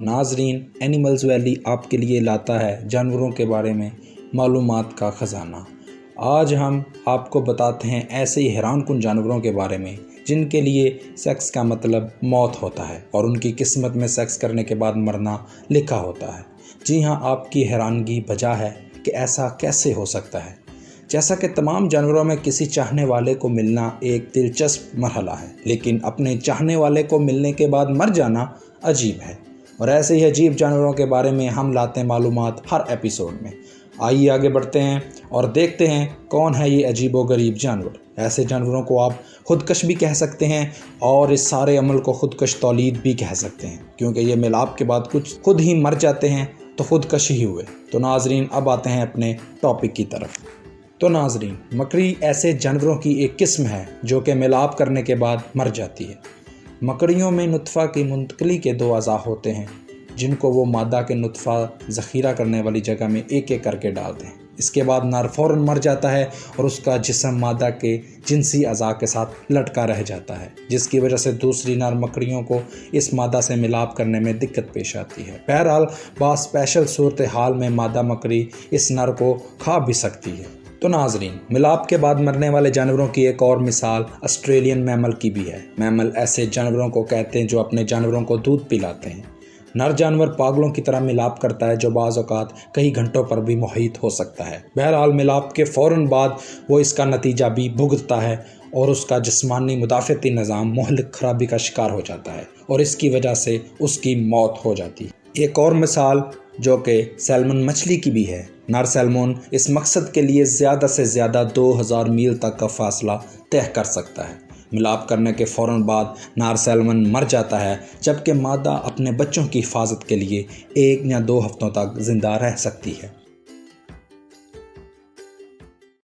ناظرین، animals valley آپ کے لیے لاتا ہے جانوروں کے بارے میں معلومات کا خزانہ۔ آج ہم آپ کو بتاتے ہیں ایسے ہی حیران کن جانوروں کے بارے میں جن کے لیے سیکس کا مطلب موت ہوتا ہے اور ان کی قسمت میں سیکس کرنے کے بعد مرنا لکھا ہوتا ہے۔ جی ہاں، آپ کی حیرانگی بجا ہے کہ ایسا کیسے ہو سکتا ہے۔ جیسا کہ تمام جانوروں میں کسی چاہنے والے کو ملنا ایک دلچسپ مرحلہ ہے، لیکن اپنے چاہنے والے کو ملنے کے بعد مر جانا عجیب ہے۔ اور ایسے ہی عجیب جانوروں کے بارے میں ہم لاتے ہیں معلومات ہر ایپیسوڈ میں۔ آئیے آگے بڑھتے ہیں اور دیکھتے ہیں کون ہے یہ عجیب و غریب جانور۔ ایسے جانوروں کو آپ خودکش بھی کہہ سکتے ہیں اور اس سارے عمل کو خودکش تولید بھی کہہ سکتے ہیں، کیونکہ یہ ملاپ کے بعد کچھ خود ہی مر جاتے ہیں تو خودکش ہی ہوئے۔ تو ناظرین، اب آتے ہیں اپنے ٹاپک کی طرف۔ تو ناظرین، مکڑی ایسے جانوروں کی ایک قسم ہے جو کہ ملاپ کرنے کے بعد مر جاتی ہے۔ مکڑیوں میں نطفہ کی منتقلی کے 2 اعضاء ہوتے ہیں جن کو وہ مادہ کے نطفہ ذخیرہ کرنے والی جگہ میں ایک ایک کر کے ڈالتے ہیں۔ اس کے بعد نر فوراً مر جاتا ہے اور اس کا جسم مادہ کے جنسی اعضاء کے ساتھ لٹکا رہ جاتا ہے، جس کی وجہ سے دوسری نر مکڑیوں کو اس مادہ سے ملاپ کرنے میں دقت پیش آتی ہے۔ بہرحال بعض اسپیشل صورتحال میں مادہ مکڑی اس نر کو کھا بھی سکتی ہے۔ تو ناظرین، ملاپ کے بعد مرنے والے جانوروں کی ایک اور مثال آسٹریلین میمل کی بھی ہے۔ میمل ایسے جانوروں کو کہتے ہیں جو اپنے جانوروں کو دودھ پلاتے ہیں۔ نر جانور پاگلوں کی طرح ملاپ کرتا ہے جو بعض اوقات کئی گھنٹوں پر بھی محیط ہو سکتا ہے۔ بہرحال ملاپ کے فوراً بعد وہ اس کا نتیجہ بھی بھگتتا ہے اور اس کا جسمانی مدافعتی نظام مہلک خرابی کا شکار ہو جاتا ہے اور اس کی وجہ سے اس کی موت ہو جاتی ہے۔ ایک اور مثال جو کہ سیلمن مچھلی کی بھی ہے۔ نر سیلمون اس مقصد کے لیے زیادہ سے زیادہ 2000 میل تک کا فاصلہ طے کر سکتا ہے۔ ملاپ کرنے کے فوراً بعد نر سیلمن مر جاتا ہے، جبکہ مادہ اپنے بچوں کی حفاظت کے لیے 1 یا 2 ہفتوں تک زندہ رہ سکتی ہے۔